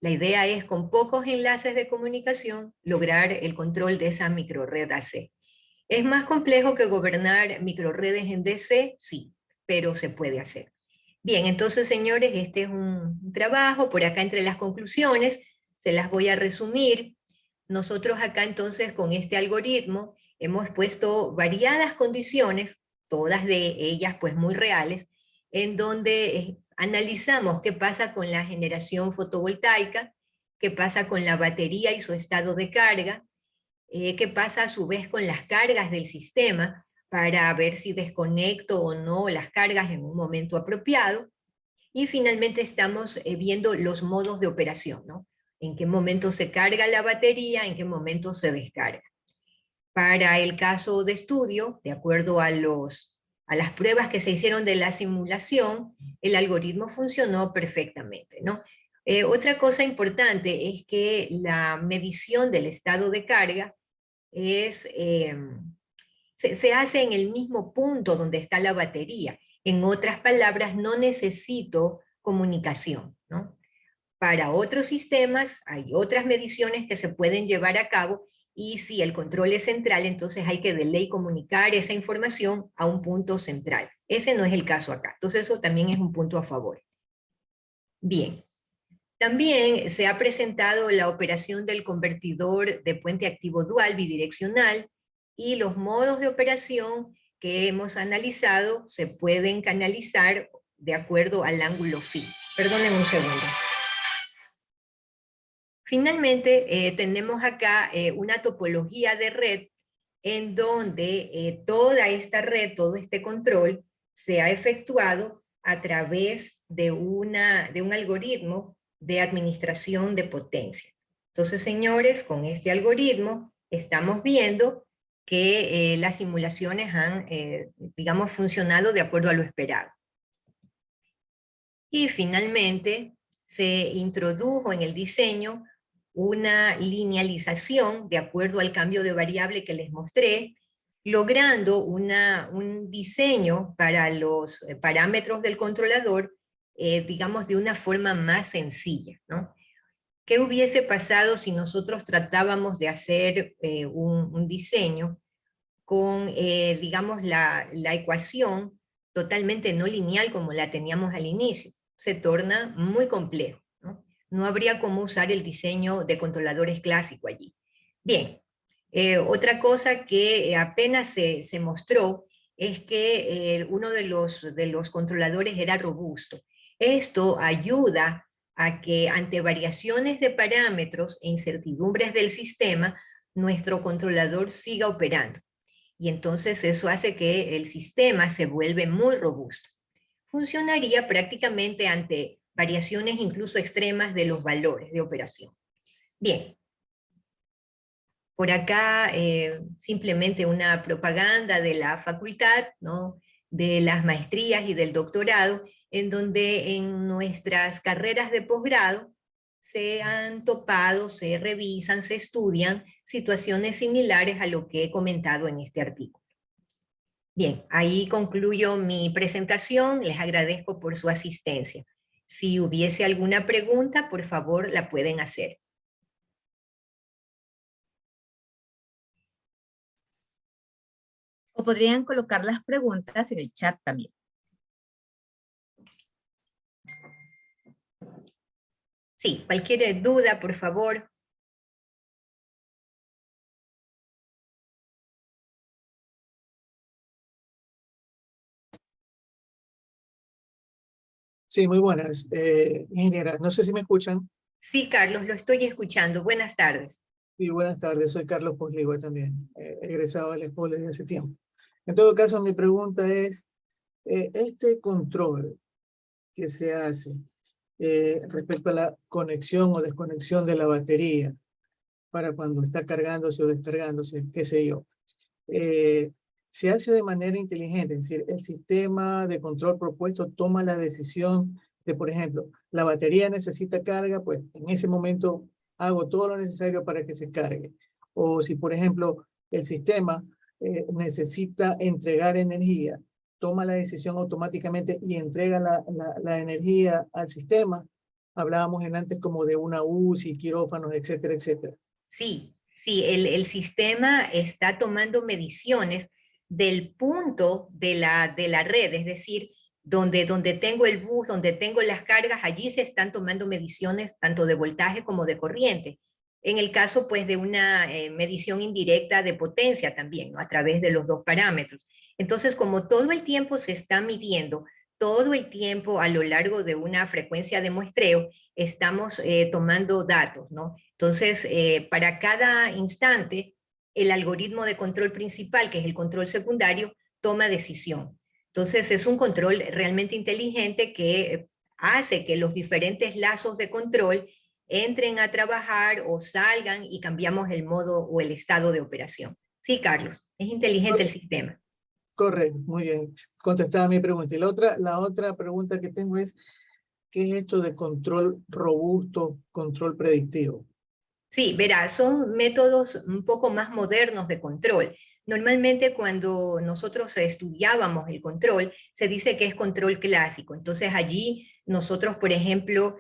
La idea es, con pocos enlaces de comunicación, lograr el control de esa microred AC. ¿Es más complejo que gobernar microredes en DC? Sí, pero se puede hacer. Bien, entonces, señores, este es un trabajo. Por acá, entre las conclusiones, se las voy a resumir. Nosotros acá, entonces, con este algoritmo, hemos puesto variadas condiciones, todas de ellas pues muy reales, en donde analizamos qué pasa con la generación fotovoltaica, qué pasa con la batería y su estado de carga, qué pasa a su vez con las cargas del sistema, para ver si desconecto o no las cargas en un momento apropiado. Y finalmente estamos viendo los modos de operación, ¿no? En qué momento se carga la batería, en qué momento se descarga. Para el caso de estudio, de acuerdo a las pruebas que se hicieron de la simulación, el algoritmo funcionó perfectamente, ¿no? Otra cosa importante es que la medición del estado de carga se hace en el mismo punto donde está la batería. En otras palabras, no necesito comunicación, ¿no? Para otros sistemas hay otras mediciones que se pueden llevar a cabo, y si el control es central, entonces hay que de ley comunicar esa información a un punto central. Ese no es el caso acá. Entonces eso también es un punto a favor. Bien. También se ha presentado la operación del convertidor de puente activo dual bidireccional, y los modos de operación que hemos analizado se pueden canalizar de acuerdo al ángulo phi. Perdonen un segundo. Finalmente, tenemos acá una topología de red en donde toda esta red, todo este control, se ha efectuado a través de un algoritmo de administración de potencia. Entonces, señores, con este algoritmo estamos viendo que las simulaciones han, digamos, funcionado de acuerdo a lo esperado. Y finalmente, se introdujo en el diseño una linealización de acuerdo al cambio de variable que les mostré, logrando un diseño para los parámetros del controlador, digamos, de una forma más sencilla, ¿no? ¿Qué hubiese pasado si nosotros tratábamos de hacer un diseño con, digamos, la ecuación totalmente no lineal como la teníamos al inicio? Se torna muy complejo, ¿no? No habría cómo usar el diseño de controladores clásico allí. Bien, otra cosa que apenas se mostró es que uno de los controladores era robusto. Esto ayuda a que ante variaciones de parámetros e incertidumbres del sistema, nuestro controlador siga operando. Y entonces eso hace que el sistema se vuelve muy robusto. Funcionaría prácticamente ante variaciones incluso extremas de los valores de operación. Bien. Por acá simplemente una propaganda de la facultad, ¿no? De las maestrías y del doctorado, en donde en nuestras carreras de posgrado se han topado, se revisan, se estudian situaciones similares a lo que he comentado en este artículo. Bien, ahí concluyo mi presentación. Les agradezco por su asistencia. Si hubiese alguna pregunta, por favor, la pueden hacer. O podrían colocar las preguntas en el chat también. Sí, cualquier duda, por favor. Sí, muy buenas, ingeniera. No sé si me escuchan. Sí, Carlos, lo estoy escuchando. Buenas tardes. Y buenas tardes, soy Carlos Posligua también, egresado de la escuela desde hace tiempo. En todo caso, mi pregunta es, este control que se hace respecto a la conexión o desconexión de la batería para cuando está cargándose o descargándose, qué sé yo, se hace de manera inteligente, es decir, el sistema de control propuesto toma la decisión de, por ejemplo, la batería necesita carga, pues en ese momento hago todo lo necesario para que se cargue. O si, por ejemplo, el sistema necesita entregar energía, toma la decisión automáticamente y entrega la energía al sistema. Hablábamos antes como de una UCI, quirófanos, etcétera, etcétera. Sí, sí, el sistema está tomando mediciones del punto de la red, es decir, donde tengo el bus, donde tengo las cargas, allí se están tomando mediciones tanto de voltaje como de corriente. en el caso pues de una medición indirecta de potencia también, ¿no? A través de los dos parámetros. Entonces, como todo el tiempo se está midiendo, todo el tiempo a lo largo de una frecuencia de muestreo, estamos tomando datos, ¿no? Entonces, para cada instante, el algoritmo de control principal, que es el control secundario, toma decisión. Entonces, es un control realmente inteligente que hace que los diferentes lazos de control entren a trabajar o salgan y cambiamos el modo o el estado de operación. Sí, Carlos, es inteligente el sistema. Correcto, muy bien. Contestada mi pregunta. Y la otra pregunta que tengo es, ¿qué es esto de control robusto, control predictivo? Sí, verá, son métodos un poco más modernos de control. Normalmente cuando nosotros estudiábamos el control, se dice que es control clásico. Entonces allí nosotros, por ejemplo,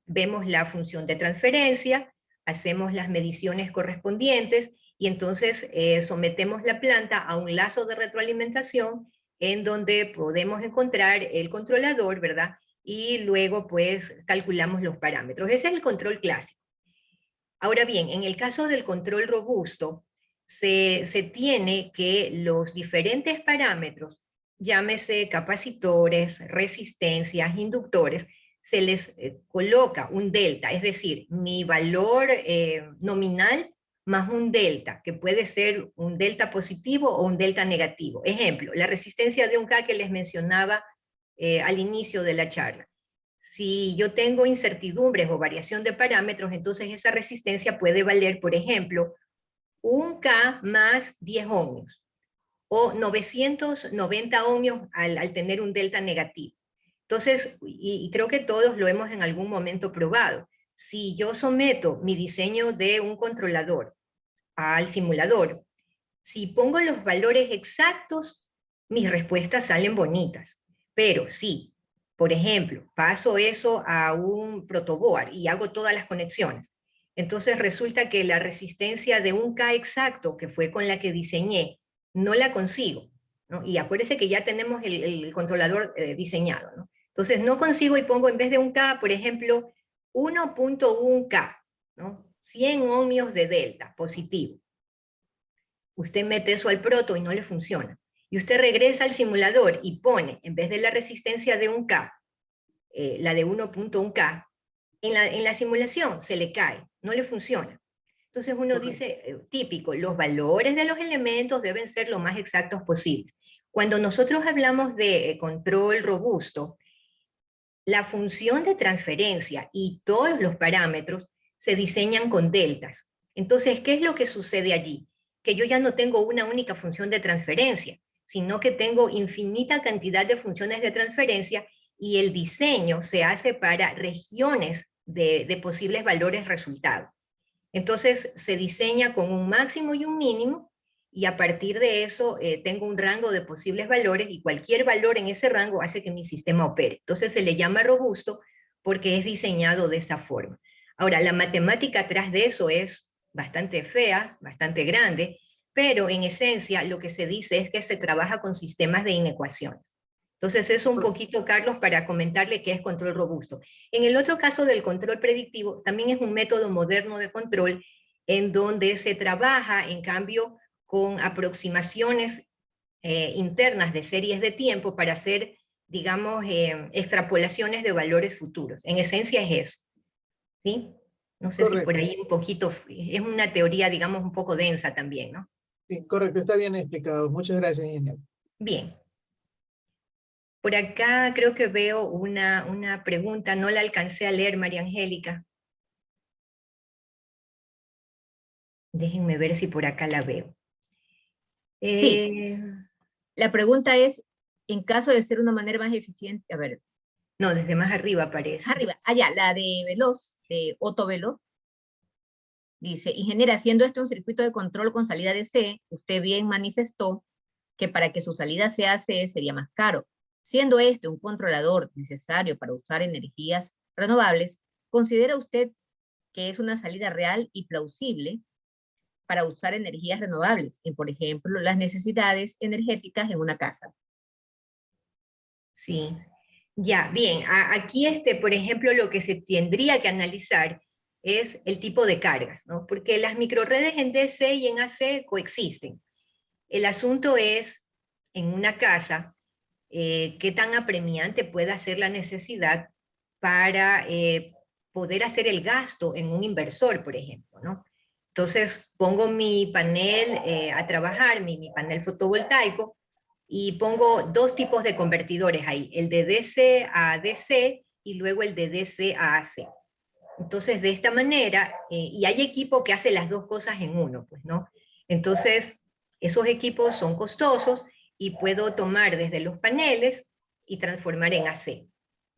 vemos la función de transferencia, hacemos las mediciones correspondientes y entonces sometemos la planta a un lazo de retroalimentación en donde podemos encontrar el controlador, ¿verdad? Y luego pues calculamos los parámetros. Ese es el control clásico. Ahora bien, en el caso del control robusto, se tiene que los diferentes parámetros, llámese capacitores, resistencias, inductores, se les coloca un delta, es decir, mi valor nominal más un delta, que puede ser un delta positivo o un delta negativo. Ejemplo, la resistencia de un K que les mencionaba al inicio de la charla. Si yo tengo incertidumbres o variación de parámetros, entonces esa resistencia puede valer, por ejemplo, 1K más 10 ohmios, o 990 ohmios al tener un delta negativo. Entonces, y creo que todos lo hemos en algún momento probado, si yo someto mi diseño de un controlador al simulador, si pongo los valores exactos, mis respuestas salen bonitas. Pero si, por ejemplo, paso eso a un protoboard y hago todas las conexiones, entonces resulta que la resistencia de un K exacto, que fue con la que diseñé, no la consigo, ¿no? Y acuérdense que ya tenemos el controlador diseñado, ¿no? Entonces no consigo y pongo en vez de un K, por ejemplo, 1.1K, ¿no? 100 ohmios de delta positivo. Usted mete eso al proto y no le funciona. Y usted regresa al simulador y pone, en vez de la resistencia de 1K, la de 1.1K, en la simulación se le cae, no le funciona. Entonces uno dice, típico, los valores de los elementos deben ser lo más exactos posibles. Cuando nosotros hablamos de control robusto, la función de transferencia y todos los parámetros se diseñan con deltas. Entonces, ¿qué es lo que sucede allí? Que yo ya no tengo una única función de transferencia, sino que tengo infinita cantidad de funciones de transferencia y el diseño se hace para regiones de posibles valores resultados. Entonces, se diseña con un máximo y un mínimo, y a partir de eso tengo un rango de posibles valores, y cualquier valor en ese rango hace que mi sistema opere. Entonces se le llama robusto porque es diseñado de esa forma. Ahora, la matemática atrás de eso es bastante fea, bastante grande, pero en esencia lo que se dice es que se trabaja con sistemas de inecuaciones. Entonces eso un poquito, Carlos, para comentarle qué es control robusto. En el otro caso del control predictivo, también es un método moderno de control en donde se trabaja, en cambio, con aproximaciones internas de series de tiempo para hacer, digamos, extrapolaciones de valores futuros. En esencia es eso, ¿sí? No sé si por ahí un poquito, es una teoría, digamos, un poco densa también, ¿no? Sí, correcto, está bien explicado. Muchas gracias, ingeniero. Bien. Por acá creo que veo una pregunta, no la alcancé a leer, María Angélica. Déjenme ver si por acá la veo. Sí, la pregunta es, en caso de ser una manera más eficiente, a ver. No, desde más arriba aparece. Arriba, allá, la de Veloz, de Otto Veloz. Dice, ingeniera, haciendo esto un circuito de control con salida DC, usted bien manifestó que para que su salida sea AC sería más caro. Siendo este un controlador necesario para usar energías renovables, ¿considera usted que es una salida real y plausible para usar energías renovables en, por ejemplo, las necesidades energéticas en una casa? Sí, ya, bien. Aquí, por ejemplo, lo que se tendría que analizar es el tipo de cargas, ¿no? Porque las microredes en DC y en AC coexisten. El asunto es, en una casa, qué tan apremiante pueda ser la necesidad para poder hacer el gasto en un inversor, por ejemplo, ¿no? Entonces pongo mi panel a trabajar, mi panel fotovoltaico, y pongo dos tipos de convertidores ahí, el de DC a DC y luego el de DC a AC. Entonces, de esta manera, y hay equipo que hace las dos cosas en uno, pues, ¿no? Entonces, esos equipos son costosos y puedo tomar desde los paneles y transformar en AC.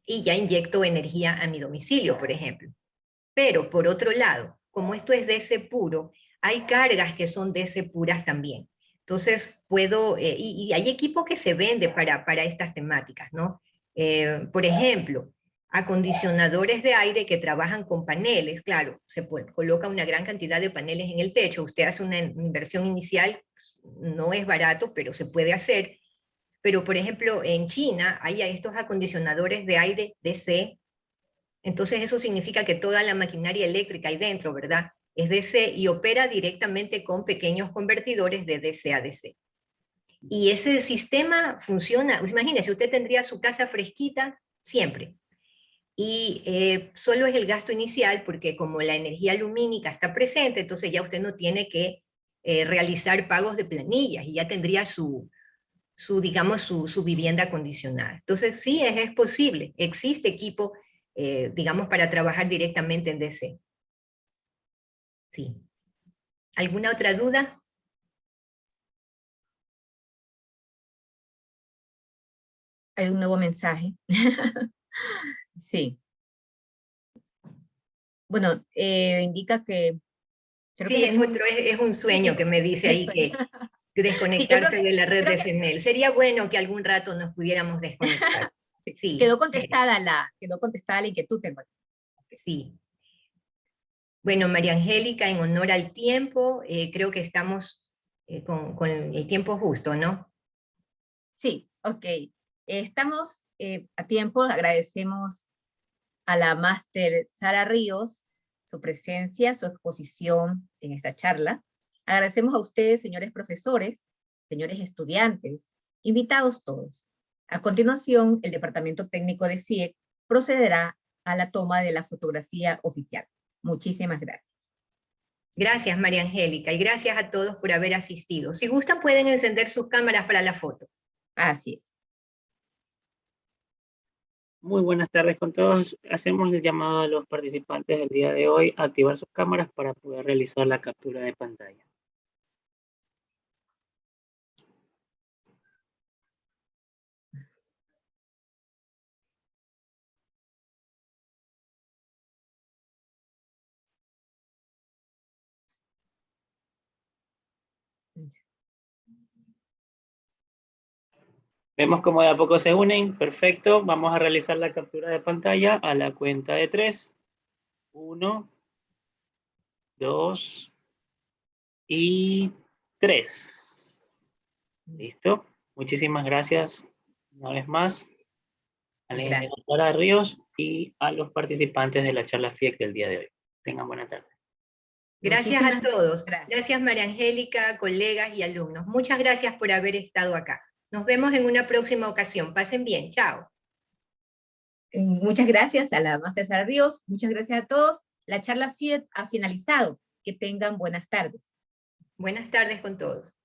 Y ya inyecto energía a mi domicilio, por ejemplo. Pero, por otro lado, como esto es DC puro, hay cargas que son DC puras también. Entonces, puedo, y hay equipo que se vende para estas temáticas, ¿no? Por ejemplo, acondicionadores de aire que trabajan con paneles, claro, coloca una gran cantidad de paneles en el techo, usted hace una inversión inicial, no es barato, pero se puede hacer. Pero, por ejemplo, en China hay estos acondicionadores de aire DC, entonces eso significa que toda la maquinaria eléctrica ahí dentro, ¿verdad?, es DC y opera directamente con pequeños convertidores de DC a DC. Y ese sistema funciona, pues imagínese, usted tendría su casa fresquita siempre. Y solo es el gasto inicial, porque como la energía lumínica está presente, entonces ya usted no tiene que realizar pagos de planillas y ya tendría digamos, su vivienda acondicionada. Entonces sí, es posible, existe equipo, digamos, para trabajar directamente en DC. Sí. ¿Alguna otra duda? Hay un nuevo mensaje. Sí. Bueno, indica que... creo Sí, que ya es un sueño que me dice ahí que sí, yo desconectarse de la red creo de que CENEL. Sería bueno que algún rato nos pudiéramos desconectar. Sí, quedó contestada la inquietud. sí. Bueno, María Angélica, en honor al tiempo, creo que estamos con el tiempo justo, ¿no? Sí, ok. Estamos a tiempo, agradecemos a la máster Sara Ríos su presencia, su exposición en esta charla. Agradecemos a ustedes, señores profesores, señores estudiantes, invitados todos. A continuación, el Departamento Técnico de FIEC procederá a la toma de la fotografía oficial. Muchísimas gracias. Gracias, María Angélica, y gracias a todos por haber asistido. Si gustan, pueden encender sus cámaras para la foto. Así es. Muy buenas tardes con todos. Hacemos el llamado a los participantes del día de hoy a activar sus cámaras para poder realizar la captura de pantalla. Vemos cómo de a poco se unen. Perfecto. Vamos a realizar la captura de pantalla a la cuenta de 3. 1, 2 y 3. Listo. Muchísimas gracias una vez más a la ingeniera Sara Ríos y a los participantes de la charla FIEC del día de hoy. Tengan buena tarde. Gracias a todos. Gracias. Gracias, María Angélica, colegas y alumnos. Muchas gracias por haber estado acá. Nos vemos en una próxima ocasión. Pasen bien. Chao. Muchas gracias a la máster Sara Ríos. Muchas gracias a todos. La charla FIEC ha finalizado. Que tengan buenas tardes. Buenas tardes con todos.